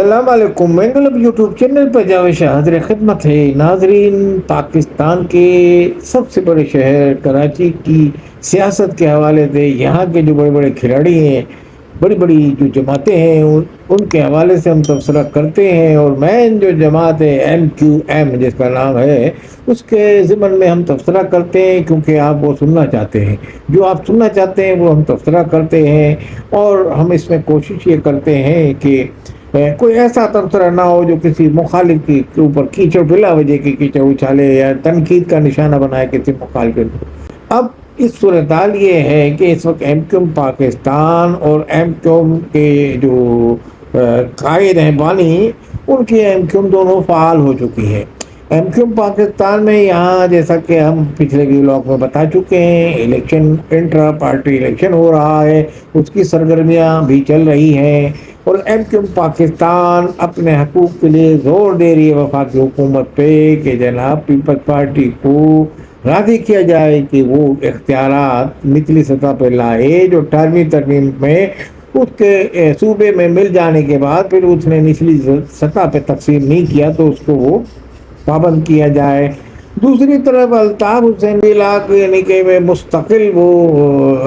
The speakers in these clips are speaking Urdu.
السلام علیکم، میں گلب یوٹیوب چینل پر جاوید شاہ حاضر خدمت ہے۔ ناظرین، پاکستان کے سب سے بڑے شہر کراچی کی سیاست کے حوالے سے یہاں کے جو بڑے بڑے کھلاڑی ہیں، بڑی بڑی جو جماعتیں ہیں، ان کے حوالے سے ہم تبصرہ کرتے ہیں، اور مین جو جماعت ہے MQM جس کا نام ہے، اس کے ضمن میں ہم تبصرہ کرتے ہیں، کیونکہ آپ وہ سننا چاہتے ہیں، جو آپ سننا چاہتے ہیں وہ ہم تبصرہ کرتے ہیں۔ اور ہم اس میں کوشش یہ کرتے ہیں کہ کوئی ایسا تبصرہ نہ ہو جو کسی مخالف کے اوپر کیچڑ بلا وجہ کی کیچڑ اچھالے یا تنقید کا نشانہ بنائے کسی مخالف کو۔ اب اس صورتحال یہ ہے کہ اس وقت MQM پاکستان اور MQM کے جو قائد ہیں، بانی، ان کی MQM دونوں فعال ہو چکی ہیں۔ MQM پاکستان میں یہاں جیسا کہ ہم پچھلے ولاگ میں بتا چکے ہیں، الیکشن انٹرا پارٹی الیکشن ہو رہا ہے، اس کی سرگرمیاں بھی چل رہی ہیں، اور MQM پاکستان اپنے حقوق کے لیے زور دے رہی ہے وفاقی حکومت پہ کہ جناب پیپلز پارٹی کو راضی کیا جائے کہ وہ اختیارات نچلی سطح پہ لائے، جو 18ویں ترمیم میں اس کے صوبے میں مل جانے کے بعد پھر اس نے نچلی سطح پہ تقسیم نہیں کیا تو اس کو وہ پابند کیا جائے۔ دوسری طرف الطاف حسین لاک یعنی کہ مستقل وہ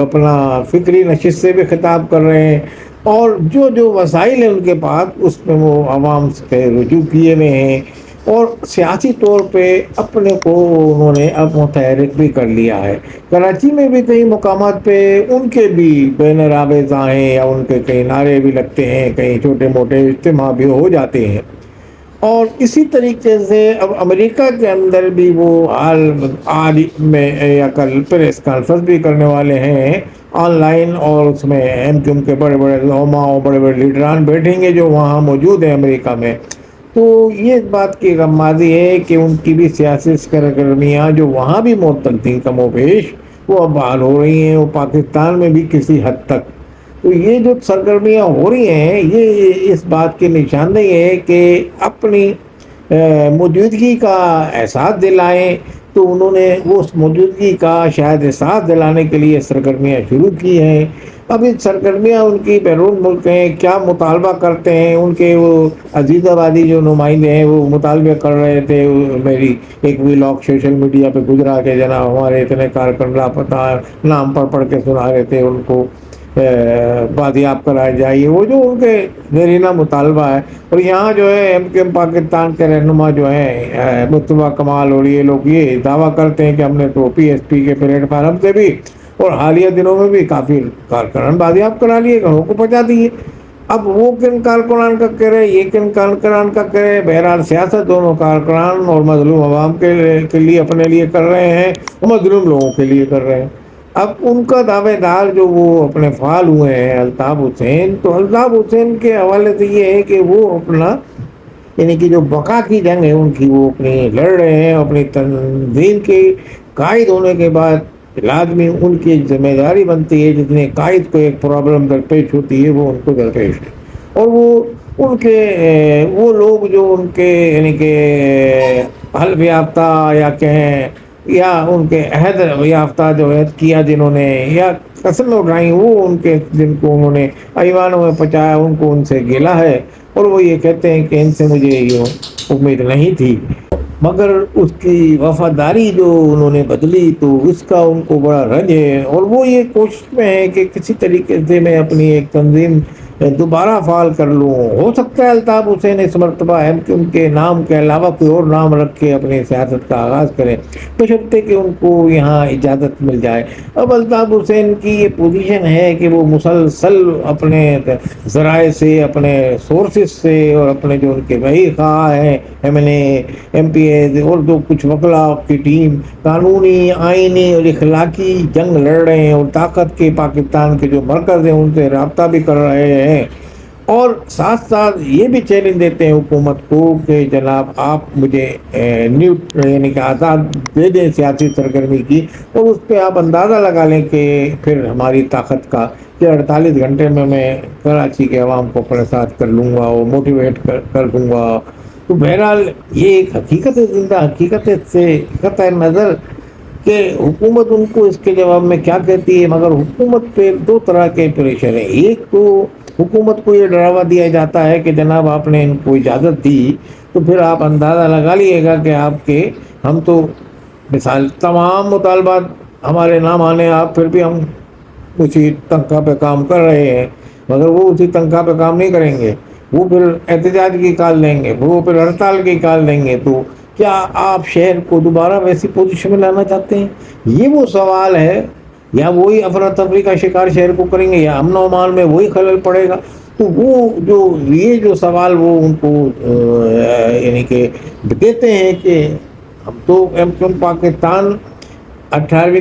اپنا فکری نشست سے بھی خطاب کر رہے ہیں، اور جو وسائل ہیں ان کے پاس اس میں وہ عوام سے رجوع کیے ہوئے ہیں، اور سیاسی طور پہ اپنے کو انہوں نے اب متحرک بھی کر لیا ہے۔ کراچی میں بھی کئی مقامات پہ ان کے بھی بینر آویزاں ہیں، یا ان کے کئی نعرے بھی لگتے ہیں، کئی چھوٹے موٹے اجتماع بھی ہو جاتے ہیں۔ اور اسی طریقے سے اب امریکہ کے اندر بھی وہ آج میں یا کل پریس کانفرنس بھی کرنے والے ہیں آن لائن، اور اس میں MQM کے بڑے بڑے علماء اور بڑے بڑے لیڈران بیٹھیں گے جو وہاں موجود ہیں امریکہ میں۔ تو یہ اس بات کی غمازی ہے کہ ان کی بھی سیاسی سرگرمیاں جو وہاں بھی معطل تھیں کم و بیش، وہ اب بحال ہو رہی ہیں، وہ پاکستان میں بھی کسی حد تک۔ تو یہ جو سرگرمیاں ہو رہی ہیں، یہ اس بات کی نشاندہی ہے کہ اپنی موجودگی کا احساس دلائیں، تو انہوں نے اس موجودگی کا شاید احساس دلانے کے لیے سرگرمیاں شروع کی ہیں۔ اب اس سرگرمیاں ان کی بیرون ملک ہیں، کیا مطالبہ کرتے ہیں ان کے وہ عزیز آبادی جو نمائندے ہیں، وہ مطالبے کر رہے تھے۔ میری ایک ولاگ سوشل میڈیا پہ گزرا کہ جناب ہمارے اتنے کارکن لاپتہ نام پڑھ کے سنا رہے تھے، ان کو بازیاب کرایا جائے، وہ جو ان کے زیرینہ مطالبہ ہے۔ اور یہاں جو ہے MQM پاکستان کے رہنما جو ہیں مصطفیٰ کمال اور یہ لوگ یہ دعویٰ کرتے ہیں کہ ہم نے تو PSP کے پلیٹ فارم سے بھی اور حالیہ دنوں میں بھی کافی کارکنان بازیاب کرا لیے، گھروں کو پہنچا دیے۔ اب وہ کن کارکنان کا کہہ رہے، یہ کن کارکنان کا کہہ رہے، بہرحال سیاست دونوں کارکنان اور مظلوم عوام کے لیے اپنے لیے کر رہے ہیں، اور مظلوم لوگوں کے لیے کر رہے ہیں۔ اب ان کا دعوے دار جو وہ اپنے فعال ہوئے ہیں الطاف حسین، تو الطاف حسین کے حوالے سے یہ ہے کہ وہ اپنا یعنی کہ جو بقا کی جنگ ہے ان کی وہ اپنی لڑ رہے ہیں، اپنی تنظیم کے قائد ہونے کے بعد لازمی ان کی ایک ذمہ داری بنتی ہے، جتنے قائد کو ایک پرابلم درپیش ہوتی ہے وہ ان کو درپیش ہے، اور وہ ان کے وہ لوگ جو ان کے یعنی کہ حلف یافتہ یا کہیں یا ان کے عہد یافتہ جو عہد کیا جنہوں نے یا قسم اٹھائی، وہ ان کے جن کو انہوں نے ایوانوں میں پہنچایا، ان کو ان سے گلہ ہے، اور وہ یہ کہتے ہیں کہ ان سے مجھے یہ امید نہیں تھی، مگر اس کی وفاداری جو انہوں نے بدلی تو اس کا ان کو بڑا رنج ہے، اور وہ یہ کوشش میں ہے کہ کسی طریقے سے میں اپنی ایک تنظیم دوبارہ فعال کر لوں۔ ہو سکتا ہے الطاف حسین اس مرتبہ MQM کے نام کے علاوہ کوئی اور نام رکھ کے اپنی سیاست کا آغاز کریں، بشرطے کہ ان کو یہاں اجازت مل جائے۔ اب الطاف حسین کی یہ پوزیشن ہے کہ وہ مسلسل اپنے ذرائع سے، اپنے سورسز سے، اور اپنے جو ان کے وہی خواہ ہیں MNA MPA اور جو کچھ وکلاء کی ٹیم قانونی، آئینی اور اخلاقی جنگ لڑ رہے ہیں، اور طاقت کے پاکستان کے جو مرکز ہیں ان سے رابطہ بھی کر رہے ہیں، اور ساتھ ساتھ یہ بھی چیلنج دیتے ہیں حکومت کو کہ جناب آپ مجھے یعنی کہ آزاد دے دیں سیاسی سرگرمی کی، اور اس پہ آپ اندازہ لگا لیں کہ پھر ہماری طاقت کا کہ 48 گھنٹے میں کراچی کے عوام کو اپنے ساتھ کر لوں گا اور موٹیویٹ کر دوں گا۔ تو بہرحال یہ ایک حقیقت زندہ حقیقت سے قطع نظر کہ حکومت ان کو اس کے جواب میں کیا کہتی ہے، مگر حکومت پہ دو طرح کے پریشر ہیں۔ ایک تو حکومت کو یہ ڈراوا دیا جاتا ہے کہ جناب آپ نے ان کو اجازت دی، تو پھر آپ اندازہ لگا لیے گا کہ آپ کے ہم تو مثال تمام مطالبات ہمارے نہ مانے آپ، پھر بھی ہم اسی تنخواہ پہ کام کر رہے ہیں، مگر وہ اسی تنخواہ پہ کام نہیں کریں گے، وہ پھر احتجاج کی کال دیں گے، وہ پھر ہڑتال کی کال دیں گے۔ تو کیا آپ شہر کو دوبارہ ویسی پوزیشن میں لانا چاہتے ہیں؟ یہ وہ سوال ہے۔ یا وہی افراتفری کا شکار شہر کو کریں گے، یا امن و امان میں وہی خلل پڑے گا؟ تو وہ جو سوال وہ ان کو یعنی کہ دیتے ہیں کہ ہم تو پاکستان 18ویں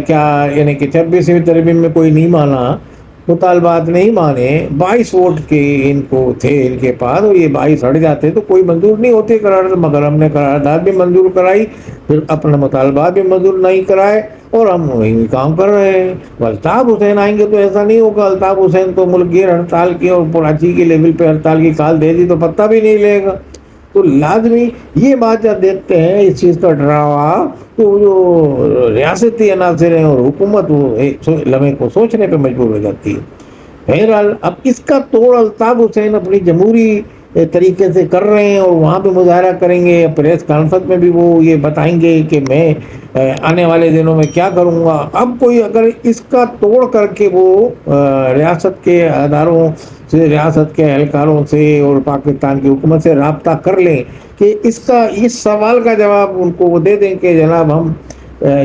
کیا یعنی کہ 26ویں ترمیم میں کوئی نہیں مانا، مطالبات نہیں مانے، 22 ووٹ کے ان کو تھے ان کے پاس، اور یہ 22 ہٹ جاتے تو کوئی منظور نہیں ہوتے قرارداد، مگر ہم نے قرارداد بھی منظور کرائی، پھر اپنا مطالبات بھی منظور نہیں کرائے، اور ہم وہی کام کر رہے ہیں۔ الطاف حسین آئیں گے تو ایسا نہیں ہوگا، الطاف حسین تو ملک گیر ہڑتال کی اور کراچی کے لیول پہ ہڑتال کی کال دے دی تو پتہ بھی نہیں لے گا۔ تو لازمی یہ بات جب دیکھتے ہیں اس چیز کا ڈراوا، تو جو ریاستی عناصر ہیں اور حکومت وہ ایک لمحے کو سوچنے پہ مجبور ہو جاتی ہے۔ بہرحال اب اس کا توڑ الطاف حسین اپنی جمہوری طریقے سے کر رہے ہیں، اور وہاں پہ مظاہرہ کریں گے، پریس کانفرنس میں بھی وہ یہ بتائیں گے کہ میں آنے والے دنوں میں کیا کروں گا۔ اب کوئی اگر اس کا توڑ کر کے وہ ریاست کے اداروں سے، ریاست کے اہلکاروں سے اور پاکستان کی حکومت سے رابطہ کر لیں کہ اس سوال کا جواب ان کو وہ دے دیں کہ جناب ہم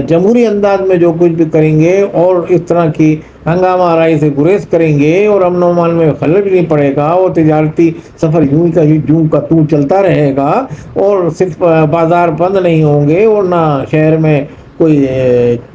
جمہوری انداز میں جو کچھ بھی کریں گے اور اس طرح کی ہنگامہ آرائی سے گریز کریں گے، اور امن و امان میں خلل بھی نہیں پڑے گا، اور تجارتی سفر یوں کا تو چلتا رہے گا، اور صرف بازار بند نہیں ہوں گے، اور نہ شہر میں کوئی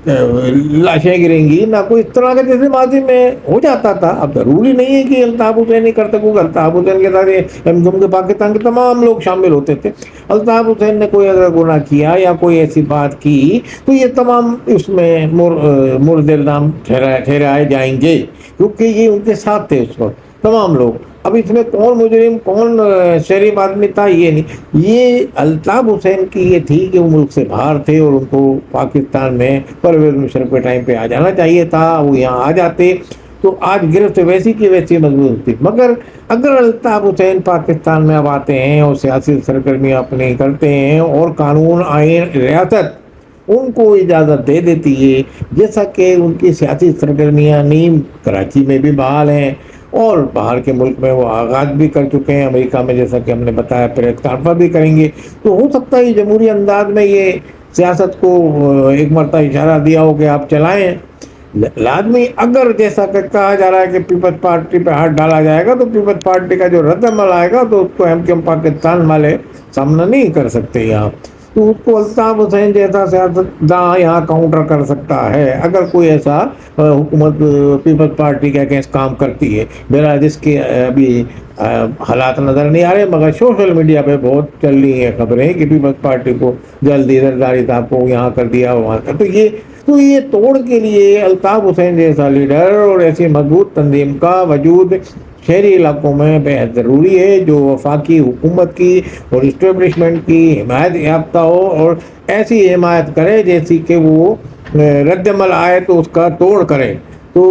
لاشیں گریں گی، نہ کوئی اس طرح کا جیسے ماضی میں ہو جاتا تھا۔ اب ضروری نہیں ہے کہ الطاف حسین ہی کرتے، کیونکہ الطاف حسین کے ساتھ ایم کیو ایم کے پاکستان کے تمام لوگ شامل ہوتے تھے۔ الطاف حسین نے کوئی اگر گناہ کیا یا کوئی ایسی بات کی تو یہ تمام اس میں مرد الزام ٹھہرائے جائیں گے، کیونکہ یہ ان کے ساتھ تھے اس وقت تمام لوگ۔ اب اس میں کون مجرم کون شریف آدمی تھا یہ نہیں، یہ الطاف حسین کی یہ تھی کہ وہ ملک سے باہر تھے، اور ان کو پاکستان میں پرویز مشرف کے ٹائم پہ آ جانا چاہیے تھا، وہ یہاں آ جاتے تو آج گرفت ویسی کی ویسی مضبوط تھی۔ مگر اگر الطاف حسین پاکستان میں اب آتے ہیں اور سیاسی سرگرمیاں اپنی کرتے ہیں، اور قانون آئین ریاست ان کو اجازت دے دیتی ہے، جیسا کہ ان کی سیاسی سرگرمیاں نیم کراچی میں بھی بحال ہیں، اور باہر کے ملک میں وہ آغاز بھی کر چکے ہیں، امریکہ میں جیسا کہ ہم نے بتایا پریس کانفرنس بھی کریں گے، تو ہو سکتا ہے جمہوری انداز میں یہ سیاست کو ایک مرتبہ اشارہ دیا ہو کہ آپ چلائیں۔ لازمی اگر جیسا کہ کہا جا رہا ہے کہ پیپلز پارٹی پہ ہاتھ ڈالا جائے گا، تو پیپلز پارٹی کا جو رد عمل آئے گا تو اس کو ایم کیو ایم پاکستان والے سامنا نہیں کر سکتے یہاں، تو اس کو الطاف حسین جیسا سیاستداں یہاں کاؤنٹر کر سکتا ہے اگر کوئی ایسا حکومت پیپلز پارٹی کے اگینسٹ کام کرتی ہے۔ میرا جس کے ابھی حالات نظر نہیں آ رہے، مگر سوشل میڈیا پہ بہت چل رہی ہیں خبریں کہ پیپلز پارٹی کو جلدی زرداری صاحب کو یہاں کر دیا وہاں کر، تو یہ توڑ کے لیے الطاف حسین جیسا لیڈر اور ایسی مضبوط تنظیم کا وجود شہری علاقوں میں بے حد ضروری ہے، جو وفاقی حکومت کی اور اسٹیبلشمنٹ کی حمایت یافتہ ہو، اور ایسی حمایت کرے جیسی کہ وہ رد عمل آئے تو اس کا توڑ کرے۔ تو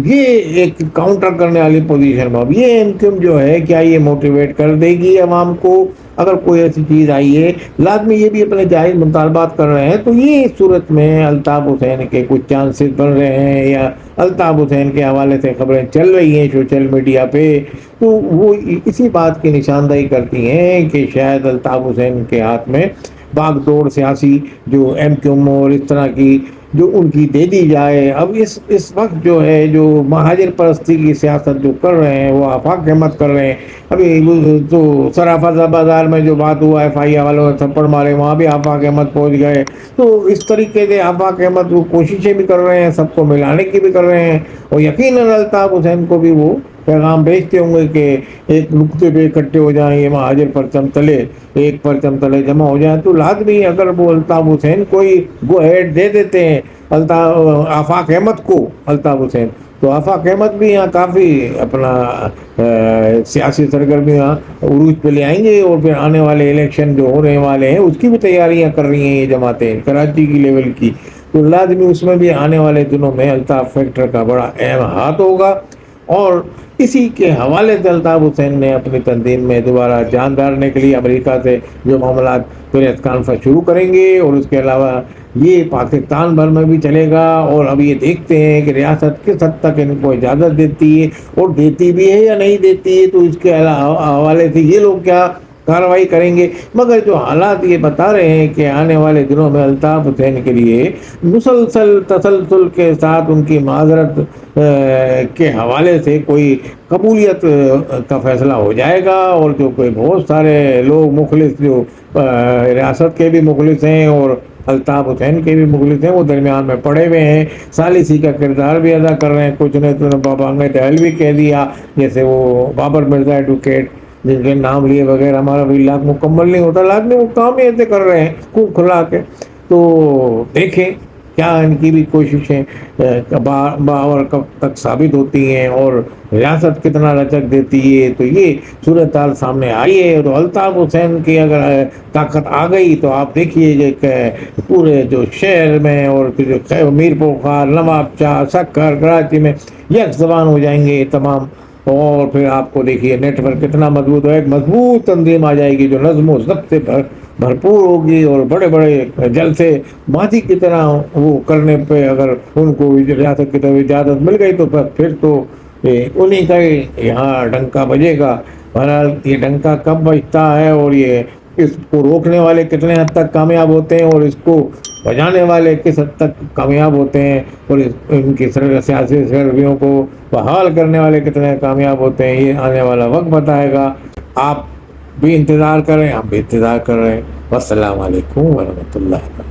یہ ایک کاؤنٹر کرنے والی پوزیشن میں اب یہ ایم کیو ایم جو ہے، کیا یہ موٹیویٹ کر دے گی عوام کو اگر کوئی ایسی چیز آئی ہے؟ لازمی یہ بھی اپنے جائز مطالبات کر رہے ہیں، تو یہ اس صورت میں الطاف حسین کے کچھ چانسز بن رہے ہیں، یا الطاف حسین کے حوالے سے خبریں چل رہی ہیں سوشل میڈیا پہ، تو وہ اسی بات کی نشاندہی کرتی ہیں کہ شاید الطاف حسین کے ہاتھ میں باغ دوڑ سیاسی جو ایم کیو ایم اور اس طرح کی جو ان کی دے دی جائے۔ اب اس وقت جو ہے جو مہاجر پرستی کی سیاست جو کر رہے ہیں وہ آفاق احمد کر رہے ہیں۔ ابھی تو سرافہ بازار میں جو بات ہوا ایف آئی والوں نے تھپڑ مارے، وہاں بھی آفاق احمد پہنچ گئے، تو اس طریقے سے آفاق احمد وہ کوششیں بھی کر رہے ہیں، سب کو ملانے کی بھی کر رہے ہیں، اور یقیناً الطاف حسین کو بھی وہ پیغام بھیجتے ہوں گے کہ ایک نقطے پہ اکٹھے ہو جائیں، یہ مہاجر پرچم تلے ایک پرچم تلے جمع ہو جائیں۔ تو لازمی اگر وہ الطاف حسین کوئی گو ہیڈ دے دیتے ہیں آفاق احمد کو، الطاف حسین، تو آفاق احمد بھی یہاں کافی اپنا سیاسی سرگرمیاں عروج پہ لے آئیں گے، اور پھر آنے والے الیکشن جو ہونے والے ہیں اس کی بھی تیاریاں کر رہی ہیں یہ جماعتیں کراچی کی لیول کی، تو لازمی اس میں بھی آنے والے دنوں میں الطاف فیکٹر کا بڑا اہم ہاتھ ہوگا۔ اور اسی کے حوالے سے الطاف حسین نے اپنی تنظیم میں دوبارہ جان ڈالنے کے لیے امریکہ سے جو معاملات پریس کانفرنس شروع کریں گے، اور اس کے علاوہ یہ پاکستان بھر میں بھی چلے گا، اور اب یہ دیکھتے ہیں کہ ریاست کس حد تک ان کو اجازت دیتی ہے اور دیتی بھی ہے یا نہیں دیتی ہے، تو اس کے حوالے سے یہ لوگ کیا کارروائی کریں گے۔ مگر جو حالات یہ بتا رہے ہیں کہ آنے والے دنوں میں الطاف حسین کے لیے مسلسل تسلسل کے ساتھ ان کی معذرت کے حوالے سے کوئی قبولیت کا فیصلہ ہو جائے گا، اور جو کوئی بہت سارے لوگ مخلص جو ریاست کے بھی مخلص ہیں اور الطاف حسین کے بھی مخلص ہیں، وہ درمیان میں پڑے ہوئے ہیں، ثالثی کا کردار بھی ادا کر رہے ہیں۔ کچھ نے تو بابا انگد اہل بھی کہہ دیا، جیسے وہ بابر مرزا ایڈوکیٹ جن کے نام لیے بغیر ہمارا بھی لاکھ مکمل نہیں ہوتا، لازمی وہ کام ہی ایسے کر رہے ہیں خوب کھلا کے۔ تو دیکھیں کیا ان کی بھی کوششیں اور کب تک ثابت ہوتی ہیں، اور ریاست کتنا لچک دیتی ہے۔ تو یہ صورتحال سامنے آئی ہے، تو الطاف حسین کی اگر طاقت آ گئی تو آپ دیکھیے کہ پورے جو شہر میں اور جو میرپور خار، نواب شاہ، سکر، کراچی میں یک زبان ہو جائیں گے تمام، اور پھر آپ کو دیکھیے نیٹ ورک کتنا مضبوط ہے، ایک مضبوط تنظیم آ جائے گی جو نظم و ضبط سے بھرپور ہوگی، اور بڑے بڑے جلسے ماضی کی طرح وہ کرنے پہ اگر ان کو ریاست کی طرف اجازت مل گئی تو پھر تو انہیں کا ہی یہاں ڈنکا بجے گا۔ بہرحال یہ ڈنکا کب بجتا ہے اور یہ اس کو روکنے والے کتنے حد تک کامیاب ہوتے ہیں، اور اس کو بجانے والے کس حد تک کامیاب ہوتے ہیں، اور ان کی سیاسی سرگرمیوں کو بحال کرنے والے کتنے کامیاب ہوتے ہیں، یہ آنے والا وقت بتائے گا۔ آپ بھی انتظار کریں، ہم بھی انتظار کر رہے ہیں۔ والسلام علیکم ورحمۃ اللہ۔